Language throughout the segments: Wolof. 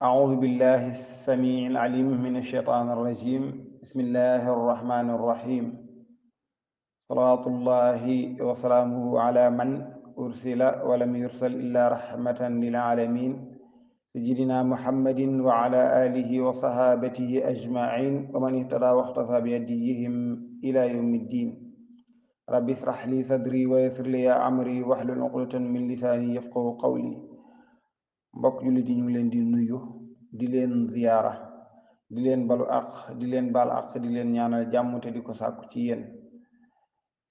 أعوذ بالله السميع العليم من الشيطان الرجيم. بسم الله الرحمن الرحيم. صلاة الله وسلامه على من أرسل ولم يرسل إلا رحمة للعالمين سيدنا محمد وعلى آله وصحابته أجمعين ومن اهتدى واقتفى بهديهم إلى يوم الدين. رب اشرح لي صدري ويسر لي أمري واحلل عقدة من لساني يفقهوا قولي. mbokk jullit yi ñu ngi leen di nuyu di leen ziyaara di leen balu àq di leen baal àq di leen ñaanal jàmm te di ko sàkku ci yéen.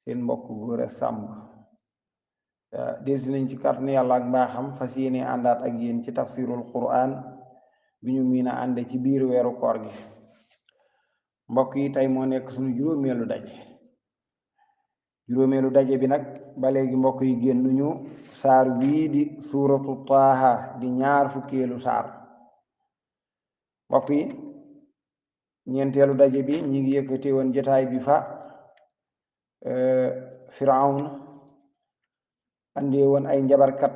seen mbokk Gora Samb delsi nañ ci kàttanu yàlla ak mbaaxam fas yéene àndaat ak yéen ci tafsirul quran bi ñu miin a ànde ci biir weeru koor gi. mbokk yi tey moo nekk suñu juróomeelu daje bi nag ba léegi mbokk yi génnuñu saar wii di suuratu taaha di ñaar fukkeelu saar. mbokk yi ñeenteelu daje bi ñi ngi yëkkati woon jotaay bi fa Firawn andee woon ay njabarkat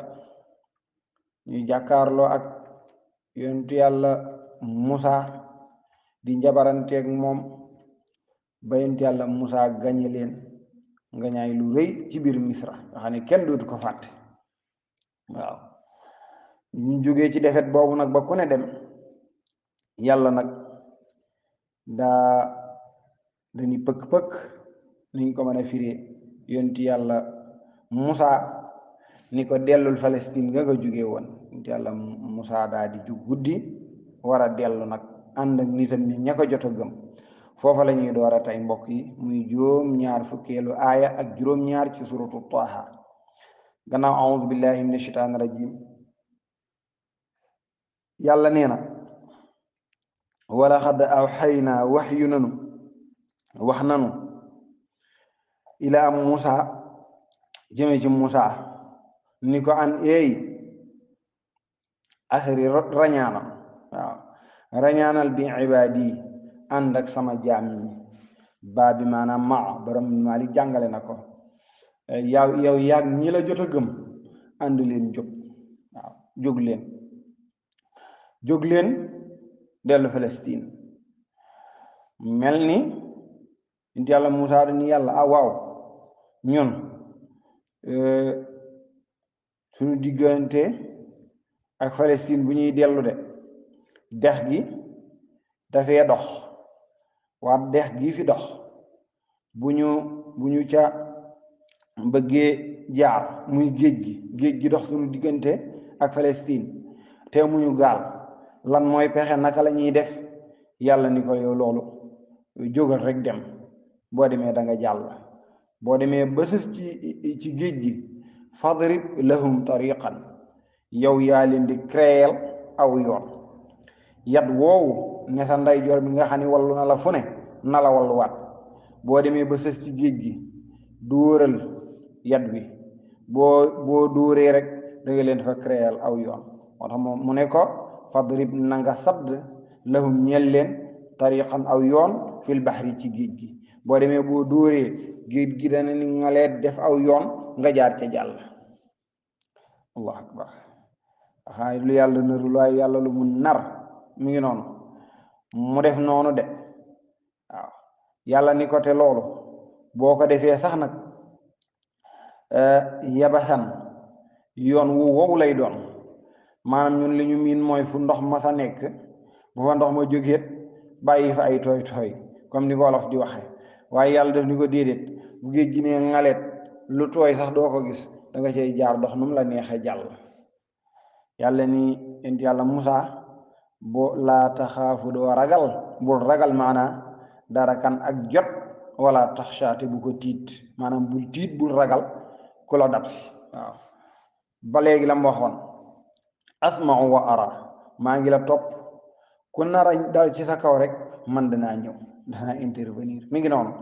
ñu jàkkaarloo ak yonentu yàlla Musa di njabaranteeg moom ba yonentu yàlla Musa gañe leen nga ñaay lu rëy ci biir Misra nga xam ne kenn dootu ko fàtte. waaw ñu jógee ci defet boobu nag ba ku ne dem yàlla nag dañu pëkk-pëkk niñ ko mën a firee yonti yàlla Musa ni ko dellul Palestine nga jóge woon. yonti yàlla Musa daa di jug guddi war a dellu nag ànd ak nitam ñi ña ko jot a gëm. foofa la ñuy door a tey mbokk yi muy juróom-ñaar fukkeelu aaya ak juróom-ñaar ci suratu Taaha. gannaaw a'uuzu billahi min ashaytaani rajim yàlla nee na wala xad awxaynaa waxyu nanu wax nanu ilaa Musa jëme ci Musa ni ko an eey asri rañaanal waaw rañaanal bi ibaadi ànd ak sama jaam ñi. baa bi maanaam maa borom Maalik jàngale na ko yow yaag ñi la jot a gëm ànd leen jóg. waaw jóg leen dellu Palestine. mel ni inti yàlla Musaa ni yàlla waaw ñun suñu diggante ak Palestine bu ñuy dellu de dex gi dafee dox waa dex gi fi dox bu ñu ca bëggee jaar muy géej gi dox suñu diggante ak Palestine te muñu gaal lan mooy pexe naka la ñuy def. yàlla ni ko yow loolu jógal rek dem. boo demee da nga jàll. boo demee ba sës ci géej gi fadrib lahum tariqan yow yaa leen di créer aw yoon. yat woowu ne sa ndeyjoor bi nga xam ne wallu na la fu ne na la walluwaat. boo demee ba sës ci géej gi dóoral yat wi boo dóoree rek da nga leen fa créer aw yoon. moo tax moom mu ne ko fadrib na nga sadd lahum ñeel leen tariqan aw yoon fil bahri ci géej gi. boo demee boo dóoree géej gi dana ni nga leen def aw yoon nga jaar ca jàll. allahu akbar. xaay lu yàlla narul waaye yàlla lu mu nar mi ngi noonu mu def noonu de. waaw yàlla ni ko te loolu boo ko defee sax nag yabasan yoon wu wow lay doon. maanaam ñun li ñu miin mooy fu ndox ma sa nekk bu fa ndox ma jógeet bàyyi fa ay tooy tooy comme ni ko wolof di waxe. waaye yàlla def ni ko déedéet bu géej gi ne ngaleet lu tooy sax doo ko gis da nga cay jaar dox nu mu la neexee jàll. yàlla ni ent yàlla Musa boo laa taxaafu doo ragal bul ragal maanaa dara kan ak jot wala taxshaate bu ko tiit maanaam bul tiit bul ragal ku la dab si. waaw ba léegi la mu waxoon asma'u wa ara maa ngi la topp ku nara dal ci sa kaw rek man danaa ñëw danaa intervenir mi ngi noonu.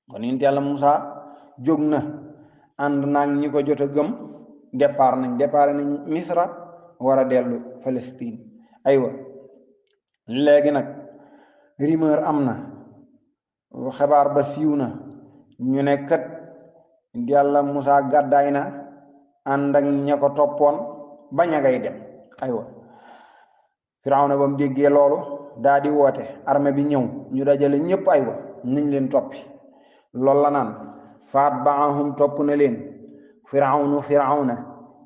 kon ent yàlla Musa jóg na ànd naag ñi ko jot a gëm départ nañ Misra war a dellu Palestine. aywa léegi nag rumeur am na xabaar ba siiw na ñu ne kat yàlla Musa gàddaay na ànd ak ña ko toppoon ba ña ngay dem. aywa Firawna ba mu déggee loolu daa di woote armée bi ñëw ñu dajale ñépp ay wa nañ leen toppi loolu la naan faat baahum topp na leen firawna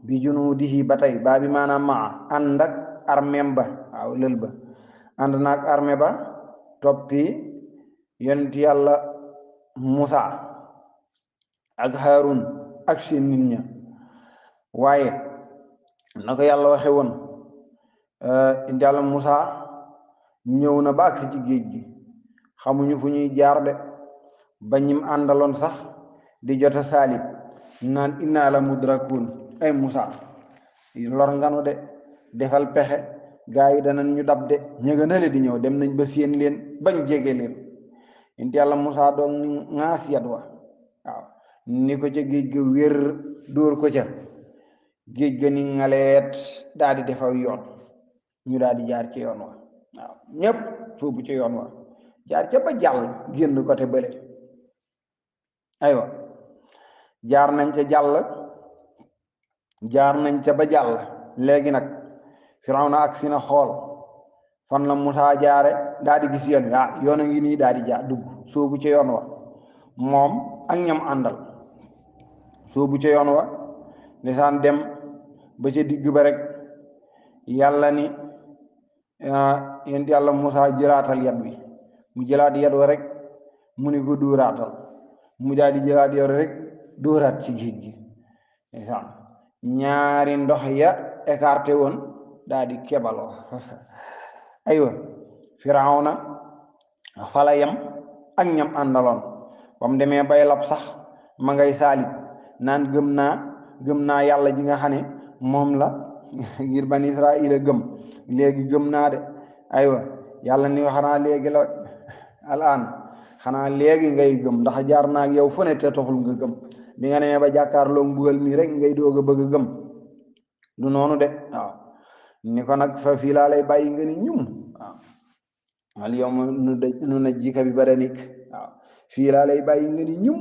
bi junuudihi ba tey baa bi maanaam maa ànd ak armeem ba waaw lël ba ànd naag armée ba toppi yonent yàlla Musa ak Haarun ak seen nit ña waaye na ko yàlla waxe woon yonent yàlla Musa ñëw na ba agsi ci géej gi xamuñu fu ñuy jaar de ba ñim àndaloon sax di jota saalib naan inna la mudrakun ay Musa lor nganu de defal pexe gaa yi danañ ñu dab de ñëganale di ñëw dem nañ ba séen leen bañ jege leen yonent yàlla Musa doog ni ŋaas yat wa waaw ni ko ca géej ga wér dóor ko ca géej ga ni ngaleet daa di defaw yoon ñu daal di jaar ci yoon wa waaw ñépp soobu ci yoon wa jaar ca ba jàll génn côté bële aywa jaar nañ ca ba jàll léegi nag Firawna ak si na xool fan la Musaa jaare daa di gis yoon wi yoon a ngi nii daa di jaar dugg soobu ca yoon wa moom ak ñam àndal soobu ca yoon wa ndeysaan dem ba ca digg ba rek yàlla ni yent yàlla Musaa jëlaatal yat wi mu jëlaat yat wa rek mu ni ko dóoraatal mu daal di jëlaat yat rek dóoraat ci géej gi ndeysaan ñaari ndox ya écarté woon daal di kebaloo aywa Firawna fala yam ak ñam àndaloon ba mu demee bay lab sax ma ngay saalib naan gëm naa yàlla ji nga xam ne moom la ngir bani Israila gëm léegi gëm naa de aywa yàlla ni xanaa léegi la alaan xanaa léegi ngay gëm ndax jaar naa ak yow fu ne te taxul nga gëm bi nga demee ba jàkkaarloo mbugal mi rek ngay doog a bëgg a gëm du noonu de waaw ni ko nag fa fii laa lay bàyyi nga ni ñum waaw al yawma nunajjika bi badanik waaw fii laa lay bàyyi nga ni ñum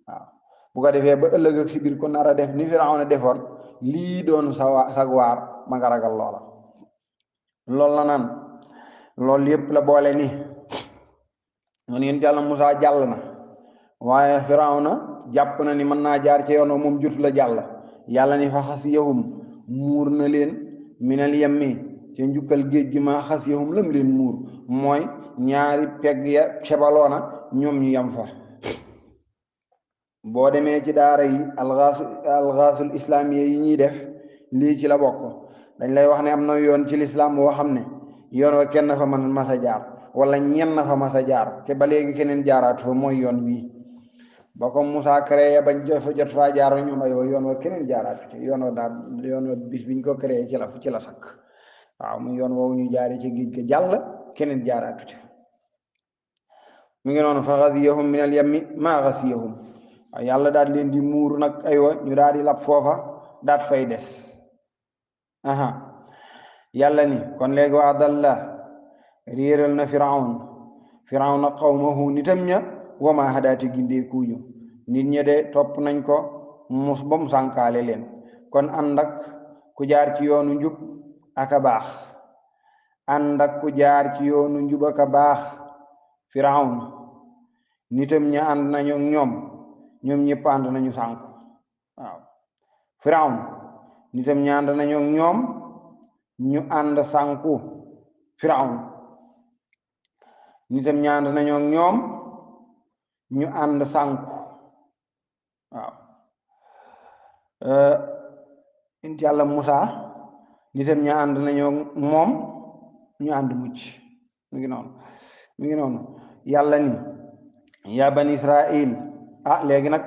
waaw bu ko defee ba ëllëg ak si biir ko nar a def ni Firawna defoon lii doon sag waar ma nga ragal loola loolu la naan loolu yépp la boole ni man yéen yàlla Musaa jàll na waaye Firawna jàpp na ni mën naa jaar ci yoon moom jotu la jàll yàlla ni fa xasiyahum muur na leen minal yammi ca njukkal géej gi ma xasiyahum lam leen muur mooy ñaari pegg ya xebaloona ñoom ñu yam fa boo demee ci daara yi alxaasul islaamiya yi ñuy def lii ci la bokk dañ lay wax ne am na yoon ci lislaam boo xam ne yoon wa kenn fa mas a jaar wala ñenn fa mas a jaar te ba léegi keneen jaaraatu fa mooy yoon bii ba ko Musaa créé bañ jot faa jaar ñoom ayoo yoon wa keneen jaaraatu ci yoon wa bis biñ ko créé ci la sakk waaw mu yoon woowu ñu jaaree ci géej ga jàll keneen jaaraatu ci mu ngi noonu fa xasiyahum min al yammi maa xasiyahum waaw yàlla daal leen di muur nag aywa ñu daal di lab foofa daat fay des aha yàlla ni kon léegi wa adalla réeral na Firawna qawmahu nitam ña wa ma hadaati gindee kuuñu nit ña de topp nañ ko mus ba mu sànkaale leen kon ànd ak ku jaar ci yoonu njub aka baax ànd ak ku jaar ci yoonu njub aka baax Firawna nitam ña ànd nañu ñoom ñëpp ànd nañu sànku waaw Firawna nitam ña ànd nañu ñoom ñu ànd sànku Firawna nitam ña ànd nañu ñoom ñu ànd sànku waaw inti yàlla Musaa nitam ña ànd nañoo moom ñu ànd mucc mi ngi noonu yàlla ni yaa bani Israil léegi nag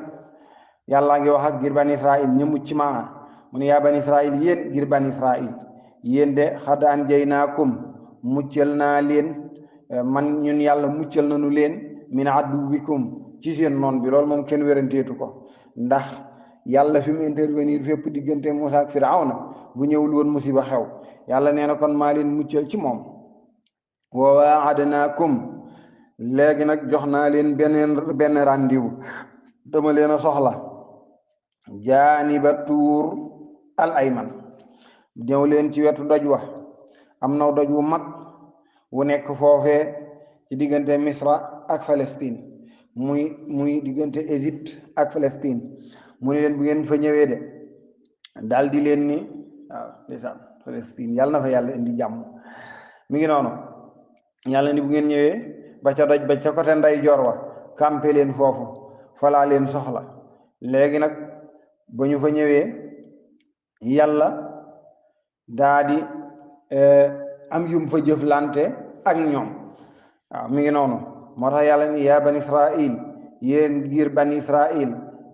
yàlla ngi wax ak ngir bani Israil ñu mucc maana mu ne yaa bani Israil yéen ngir bani Israil yéen de xad anjaynaakum muccal naa leen man ñun yàlla muccal nañu leen min aduwikum ci seen noon bi loolu moom kenn wéranteetu ko ndax yàlla fi mu intervenir fépp diggante Musaa ak Firawna bu ñëwul woon musiba xew yàlla nee na kon maa leen muccal ci moom wa waadnaakum léegi nag jox naa leen benn rendez-vous dama leen a soxla jaaniba tuur al ayman ñëw leen ci wetu doj wa am na doj wu mag wu nekk foofee ci diggante Misra ak Palestine muy diggante Égypte ak Palestine mu ne leen bu ngeen fa ñëwee de daal di leen ni waaw ndeysaan Palestine yàlla na fa yàlla indi jàmm mi ngi noonu yàlla ni bu ngeen ñëwee ba ca doj ba ca côté nday joor wa campé leen foofu falaa leen soxla léegi nag ba ñu fa ñëwee yàlla daa di am yum fa jëflante ak ñoom waaw mi ngi noonu moo tax yàlla ni yaa ban Israil yéen giir ban Israil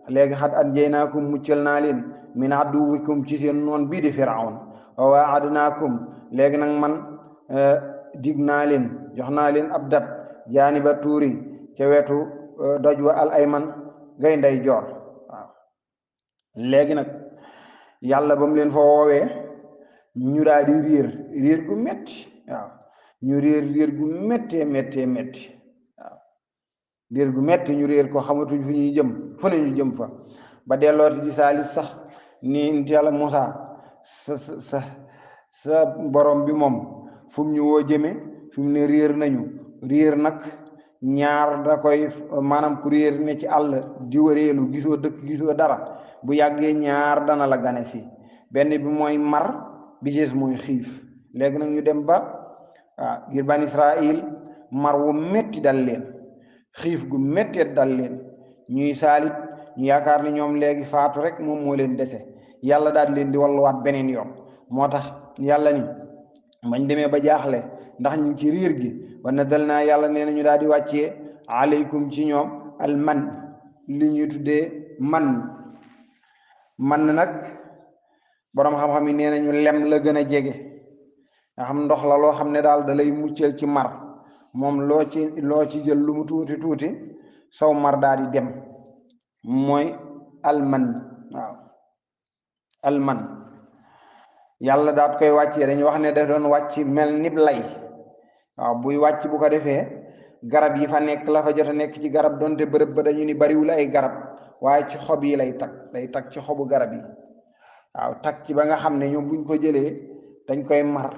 léegi xat anjaynaakum muccal naa leen min aduwikum ci seen noon bii di Firawn wa waadnaakum léegi nag man dig naa leen jox naa leen ab dat jaaniba tuuri ca wetu doj wa al ayman gay nday joor waaw léegi nag yàlla ba mu leen fa woowee ñu daal di riir gu metti waaw ñu riir gu méttee waaw riir gu metti ñu riir ko xamatuñ fu ñuy jëm fu ne ñu jëm fa ba dellooti di saalis sax ni nit yàlla Musaa sa borom bi moom fu mu ñu woo jëme fi mu ne riir nañu riir nag ñaar da koy maanaam ku riir ne ci àll di wëreelu gisoo dëkk gisoo dara bu yàggee ñaar dana la gane si benn bi mooy mar bi gis mooy xiif léegi nag ñu dem ba waaw ngir ban Israil mar wu metti dal leen xiif gu metteet dal leen ñuy saalit ñu yaakaar ni ñoom léegi faatu rek moom moo leen dese yàlla daal leen di walluwaat beneen yoon moo tax yàlla ni bañ demee ba jaaxle ndax ñu ci riir gi wa nadalnaa yàlla nee na ñu daal di wàccee aleykum ci ñoom al man li ñuy tuddee man nag boroom xam-xam yi nee nañu lem la gën a jege nga xam ndox la loo xam ne daal da lay muccal ci mar moom loo ci jël lu mu tuuti saw mar daal di dem mooy alman waaw alman yàlla daat koy wàccee dañu wax ne daf doon wàcc mel nib lay waaw buy wàcc bu ko defee garab yi fa nekk la fa jot a nekk ci garab donte bërëb ba dañu ni bariwul ay garab waaye ci xob yi lay tag ci xobu garab yi waaw tag ci ba nga xam ne ñoom buñ ko jëlee dañ koy mar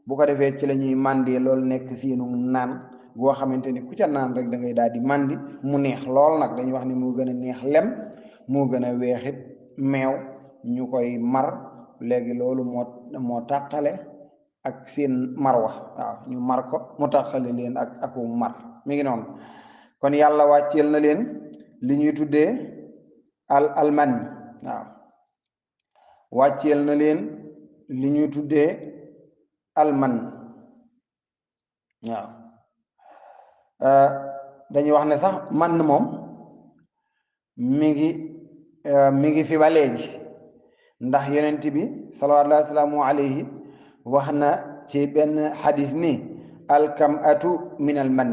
bu ko defee ci la ñuy màndee loolu nekk seenu naan goo xamante ni ku ca naan rek da ngay daal di màndi mu neex lool nag dañuy wax ni moo gën a neex lem moo gën a weexit meew ñu koy mar léegi loolu moo tàqale ak seen marwa waaw ñu mar ko mu tàqale leen aku mar mi ngi noonu kon yàlla wàcceel na leen li ñuy tuddee alman waaw wàcceel na leen li ñuy tuddee alman waaw dañuy wax ne sax man moom mi ngi fi ba léegi ndax yonent bi sallallahu salaamu alayhi wax na ci benn xadis ni alkam atu min al man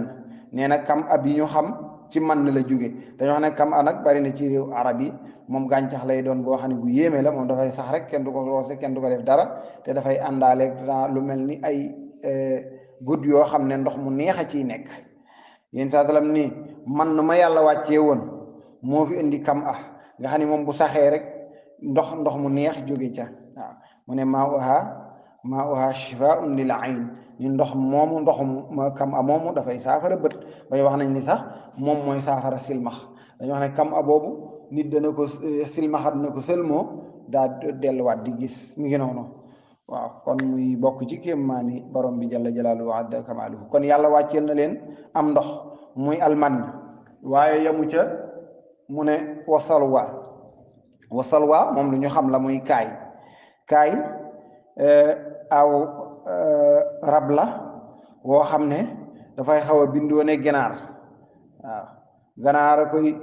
nee na kam ab yi ñu xam ci man la jóge dañoo wax ne kam a nag bari na ci réew arab yi moom gàncax lay doon boo xam ne gu yéeme la moom dafay sax rek kenn du ko roose kenn du ko def dara te dafay àndaaleeg lu mel ni ay gudd yoo xam ne ndox mu neex a ciy nekk yéen saa salaam ni man ma yàlla wàccee woon moo fi indi kam ah nga xam ne moom bu saxee rek ndox mu neex jóge ca waaw mu ne maa uha shifaa'un lil ayn ni ndoxum kam a moomu dafay saafara bët bay wax nañ ni sax moom mooy saafara silmax dañu wax ne kam a boobu nit dana ko silmaxa dana ko sëlmoo daa delluwaat di gis mi ngi noonu waaw kon muy bokk ci kéemaani borom bi jalla jalaaluhu wa azza kamaaluhu kon yàlla wàcceel na leen am ndox muy alman waaye yamu ca mu ne wasalwa moom lu ñu xam la muy kaay aw rab la woo xam ne dafay xaw a bindoo ne ganaar waaw ganaar a koy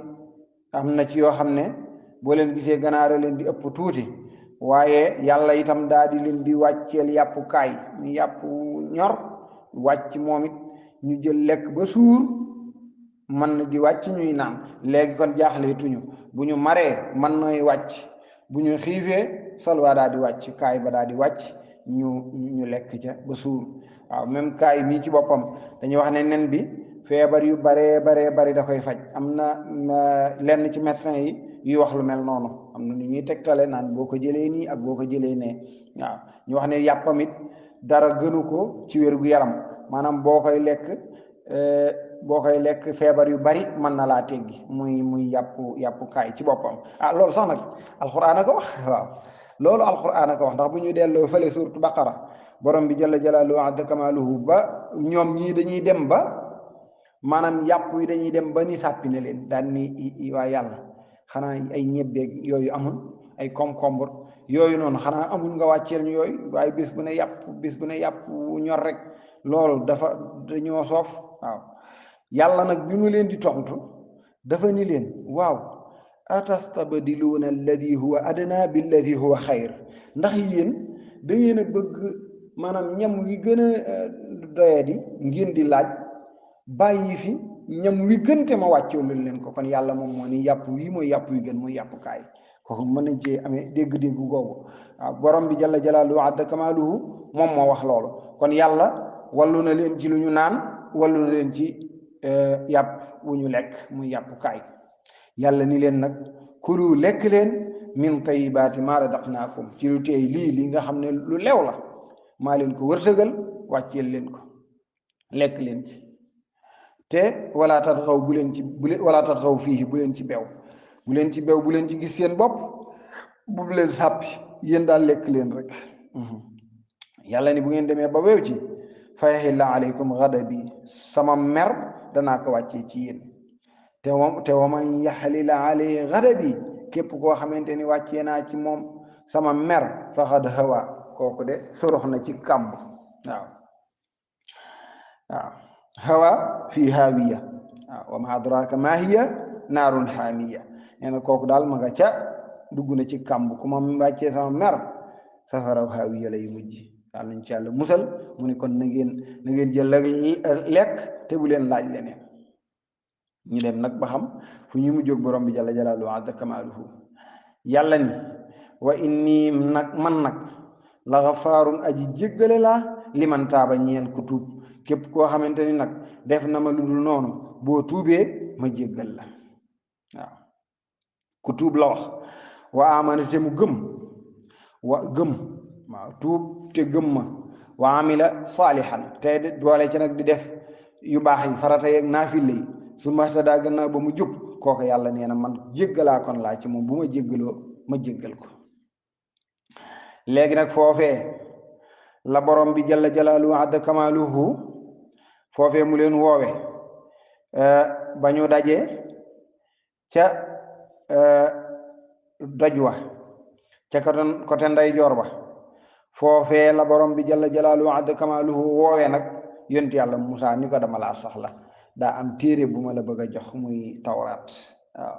am na ci yoo xam ne boo leen gisee ganaar a leen di ëpp tuuti waaye yàlla itam daal di leen di wàcceel yàpp kaay ñu yàpp ñor wàcc moom it ñu jël lekk ba suur mën di wàcc ñuy naan léegi kon jaaxleetuñu bu ñu maree mën nooy wàcc bu ñu xiifee salwa daal di wàcc kaay ba daal di wàcc ñu lekk ca ba suur waaw même kaay mii ci boppam dañuy wax ne nen bi feebar yu bari da koy faj am na lenn ci médecin yi yuy wax lu mel noonu am na nu ñuy tegtale naan boo ko jëlee nii ak boo ko jëlee ne waaw ñu wax ne yàppam it dara gënu ko ci wér gu yaram maanaam boo koy lekk feebar yu bari mën na laa teggi muy yàpp kaay ci boppam loolu sax nag alxuraan a ko wax waaw loolu alxuraan a ko wax ndax bu ñu delloo fële suuratu baqara borom bi jalla jalaaluhu azza kamaaluhu ba ñoom ñii dañuy dem ba maanaam yàpp yi dañuy dem ba ni sàppi ne leen daan ni waa yàlla xanaa ay ñebbeeg yooyu amul ay concombre yooyu noonu xanaa amul nga wàcceel ñu yooyu waaye bis bu ne yàpp ñor rek loolu dañoo soof waaw yàlla nag bi mu leen di tontu dafa ni leen waaw atastabdiluuna alladi huwa adna billadi huwa xayr ndax yéen da ngeen a bëgg maanaam ñam wi gën a doyadi ngeen di laaj bàyyi fi ñam wi gën te ma wàccoo leen ko kon yàlla moom moo ni yàpp wii mooy yàpp wi gën mooy yàpp kaay kooku mën nañ cee amee dégg-dégg googu waaw borom bi jalla jalaaluhu adda kamaaluhu moom moo wax loolu kon yàlla wallu na leen ci lu ñu naan wallu na leen ci yàpp wu ñu lekk muy yàpp kaay yàlla ni leen nag kulu lekk leen min tayyibaati maa razaqnaakum ci lu teey lii nga xam ne lu lew la maa leen ko wërsëgal wàcceel leen ko lekk leen ci te wala tatxaw wala tatxaw fii bu leen ci bew bu leen ci bew bu leen ci gis seen bopp bu leen sàppi yéen daal lekk leen rek yàlla ni bu ngeen demee ba wew ci fa yaxilla aleykum ghadabi sama mer danaa ko wàccee ci yéen te wa man yaxlila aley ghadabi képp koo xamante ni wàccee naa ci moom sama mer faqad hawa kooku de sorox na ci kàmb waaw hawa fi haawiya waaw wa ma adraka ma hiya naarun haamiya nee na kooku daal ma nga ca dugg na ci kàmb ku ma wàccee sama mer safaraw haawiya lay mujj yàlla nañ ci yàlla musal mu ne kon na ngeen jël lekk te bu leen laaj leneen ñu dem nag ba xam fu ñu mujjóg borom bi jalla jalaaluhu azza kamaaluhu yàlla ni wa inni man nag la gafaarun aji jéggale laa liman taaba ñeel ku tuub képp koo xamante ni nag def na ma lu dul noonu boo tuubee ma jéggal la waaw ku tuub la wax wa amana te mu gëm waaw tuub te gëm ma wa amila saalihan te doole ci nag di def yu baax yi farata yeeg naafile yi su ma daa gannaaw ba mu jub kooku yàlla nee na man jéggalaa kon laa ci moom bu ma jéggaloo ma jéggal ko léegi nag foofee la borom bi jalla jalaaluhu adda kamaaluhu foofee mu leen woowe ba ñu daje ca doj wa ca côté ndeyjoor ba foofee la borom bi jalla jalaaluhu adda kamaaluhu woowe nag yonti yàlla Musaa ni ko dama laa soxla daa am téere bu ma la bëgg a jox muy tawraat waaw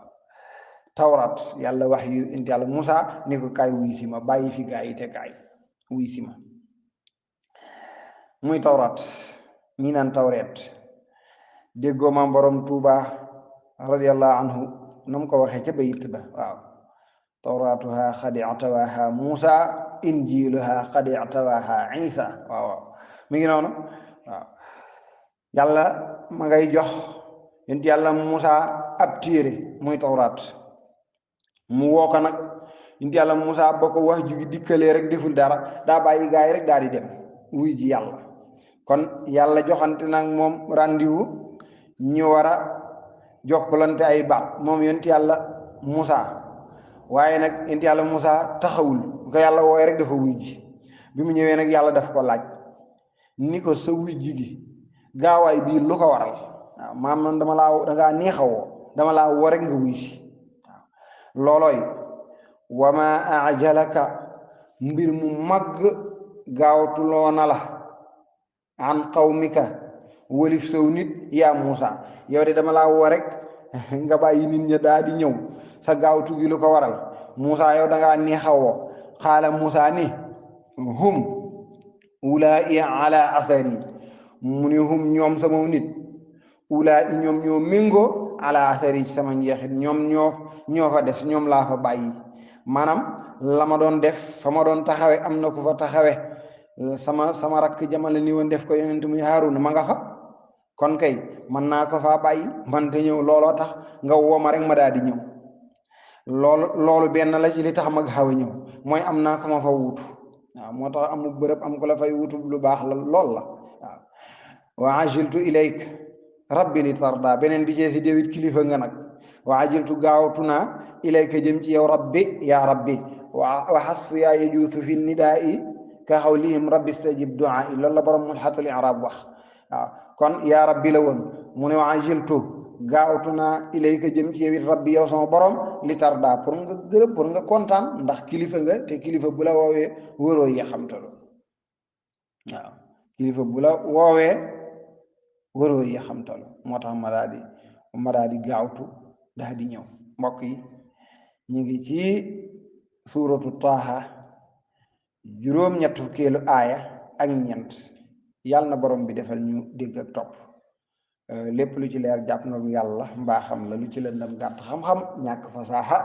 tawraat yàlla wax yu inti yàlla Musaa ni ko kaay wuy si ma bàyyi fi gaa yi te kaay wuy si ma muy tawraat ñi naan tawreet déggoo maam borom Tuuba radiyallahu anhu nam ko waxee ca bayit ba waaw tawraatuha xad i'tawaaha Musaa injiluha xad i'tawaaha Isa waaw mi ngi noonu waaw yàlla ma ngay jox yonent yàlla Musaa ab téere muy tawraat mu woo ko nag yonent yàlla Musaa ba ko wax ju gi dikkalee rek deful dara daa bàyyi gaay rek daal di dem wuy ji yàlla kon yàlla joxante nag moom rendez-vous ñu war a jokkalante ay baat moom yonent yàlla Musaa waaye nag yonent yàlla Musaa taxawul ko yàlla wooye rek dafa wuy ji bi mu ñëwee nag yàlla daf ko laaj ni ko sa wuy ji gi gaawaay bii lu ko waral waaw maam noonu dangaa neexawoo dama laa woo rek nga wuy si waaw loolooy wa ma ajalaka mbir mu màgg gaawtuloo na la an qawmika wëlif saw nit yaa Musaa yow de dama laa woo rek nga bàyyi nit ña daa di ñëw sa gaawtu gi lu ko waral Musaa yow dangaa neexawoo xaala Musaa ni hum ulaa'i ala asari mu ni hum ñoom sama nit ulaa'i ñoom ñoo méngoo ala asari ci sama njeexit ñoom ñoo fa des ñoom laa fa bàyyi maanaam la ma doon def fa ma doon taxawe am na ku fa taxawe sama rakk jamale ni woon def ko yonent muy Haaruna ma nga fa kon kay mën naa ko faa bàyyi man te ñëw looloo tax nga woo ma rek ma daal di ñëw loolu benn la ci li tax ma gaaw a ñëw mooy am naa ko ma fa wuutu waaw moo tax amu bërëb am ko la fay wutub lu baax la lool la waaw wa ajiltu ilayk rabbi li tarda beneen bi ci si déwit kilifa nga nag wa ajiltu gaawtu naa ilayka jëm ci yow rabbi yaa rabbi wa xasfu yaa yajuusu fi nidaa i ka xawlihim rabbi stajib duaa i loolu la borom mulxatul iraab wax waaw kon yaa rabbi la woon mu ne wa ajiltu gaawtu naa ilayka jëm ci yow it rabbi yow sama borom li tarda pour nga gërëm pour nga kontaan ndax kilifa nga te kilifa bu la woowee wóoroo yi xamtalu waaw kilifa bu la woowee wóoroo yi xamtalu moo tax ma daa di gaawtu daa di ñëw mbokk yi ñu ngi ci suuratu taaha juróom-ñett fukkeelu aaya ak ñeent yàlla na borom bi defal ñu dégg ak topp lépp lu ci leer jàpp na yàlla mbaaxam la lu ci lëndam gàtt xam-xam ñàkk fasaaxa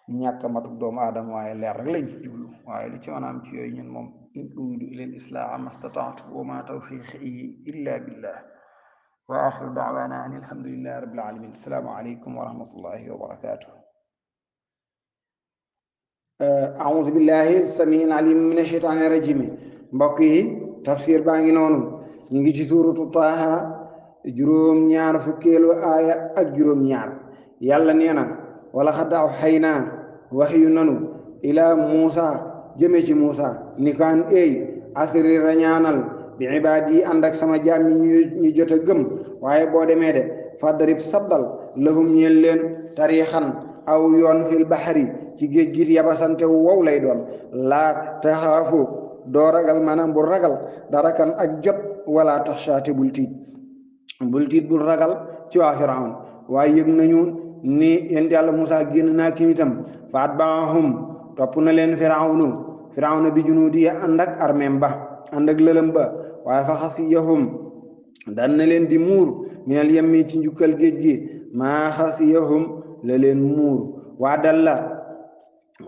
ñàkk matuk doomu aadama waaye leer rek lañ ci jublu waaye lu ci mën a am ci yooyu ñun moom in uriidu illal islaaha mastataatu wa ma tawfiqi illa billah wa axiru daawaana an alhamdulillahi rabbil alamin assalaamu aleykum wa rahmatullahi wa barakatuh أعوذ بالله السميع العليم من الشيطان الرجيم mbokk yi tafsir baa ngi noonu ñu ngi ci suuratu Taaha juróom ñaar fukkeelu aaya ak juróom ñaar yàlla nee na wala xad awxaynaa waxyu nanu ilaa Muusa jëme ci Muusa ni kaan eey asri rañaanal bi ibaad yi ànd ak sama jaam ñu jot a gëm waaye boo demee de fadrib saddal lahum ñeel leen tariixan aw yoon fil baxari ci géej gi yabasante wow lay doon laa taxaafu doo ragal maanaam bul ragal darakan ak jot wala taxshaate bul tiit bul ragal ci waa Firawn waaye yëg nañu ni yent yàlla Musaa génn naa ki itam fa atbaahum topp na leen Firawna bi junuudi ànd ak armeem ba ànd ak lëlëm ba waaye fa xasiyahum dan na leen di muur minal yemmi ci njukkal géej gi maa xasiyahum la leen muur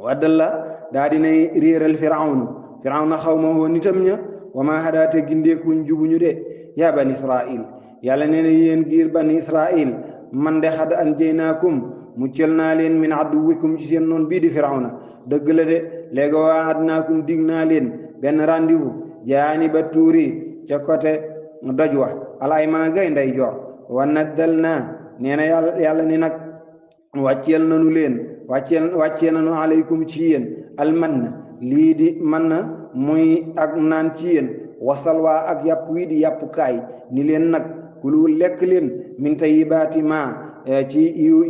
waddalla daa dinay réeral Firawna xawma nitam ña wa maa hadaate gindeekuñ jubuñu de yaa bani Israil yàlla nee na yéen giir bani Israil man de xad anjaynaakum muccal naa leen min aduwikum ci seen noon bii di Firawna dëgg la de léegi waadnaakum dig naa leen benn rendez-vous jaani ba tuuri ca côté doj wa alay mën a gay nday joor wa naddal naa nee na yàlla ni nag wàcceel nanu aleykum ci yéen almanna lii di man na muy ak naan ci yéen wasalwaa ak yàpp wii di yàpp kaay ni leen nag kulu lekk leen min tayyibaati maa ci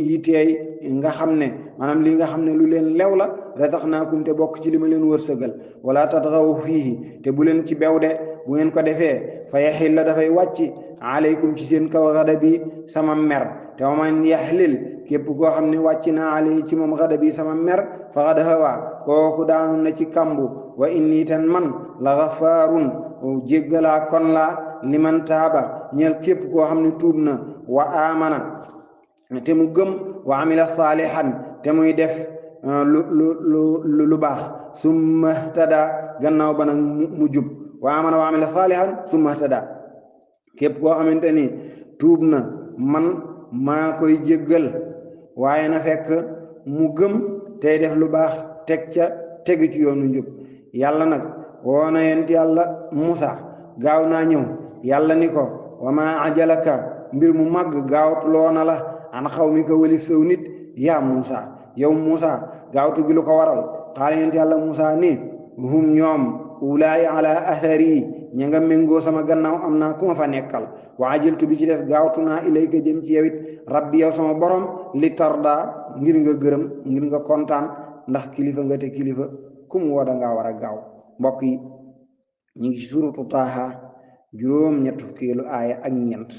yi teey nga xam ne maanaam li nga xam ne lu leen lew la razaqnaakum te bokk ci li ma leen wërsëgal wala tatxaw fiihi te bu leen ci bew de bu ngeen ko defee fa yaxilla dafay wàcc aleykum ci seen kaw xadabi sama mer te waman yaxlil képp koo xam ne wàcc na aley ci moom xadabi sama mer fa xad hawa kooku daanu na ci kambu wa inni tan man la gafaarun jéggalaa kon laa liman taaba ñeel képp koo xam ne tuub na wa amana te mu gëm wa amila saalihan te muy def lu baax summa tada gannaaw ba nag mu jub wa amana wa amila saalihan summa tada képp koo xamante ni tuub na man maa koy jéggal waaye na fekk mu gëm tey def lu baax tegu ci yoonu njub yàlla nag woo na yent yàlla Musa gaaw naa ñëw yàlla ni ko wa ma ajalaka mbir mu màgg gaawtuloo na la an xaw mi ko wali sëw nit yaa Musa yow Musa gaawtu gi lu ko waral xaala yent yàlla Musa ni hum ñoom ulaay ala athari ña nga méngoo sama gannaaw am naa ku ma fa nekkal wa ajiltu bi ci des gaawtu naa ilayka jëm ci yewit rabbi yow sama borom li tarda ngir nga gërëm ngir nga kontaan ndax kilifa nga te kilifa kum woo da ngaa war a gaaw mbokk yi ñu ngi ci suuratu Taaha juróom ñett fukkeelu aaya ak ñeent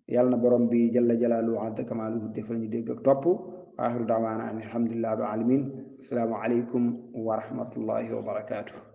yàlla na borom bi jalla jalaaluhu azza kamaaluhu defal ñu dégg ak topp wa axiru daawaana an alhamdulillahi rabbil alamin assalaamu aleykum wa rahmatullahi wa barakaatuh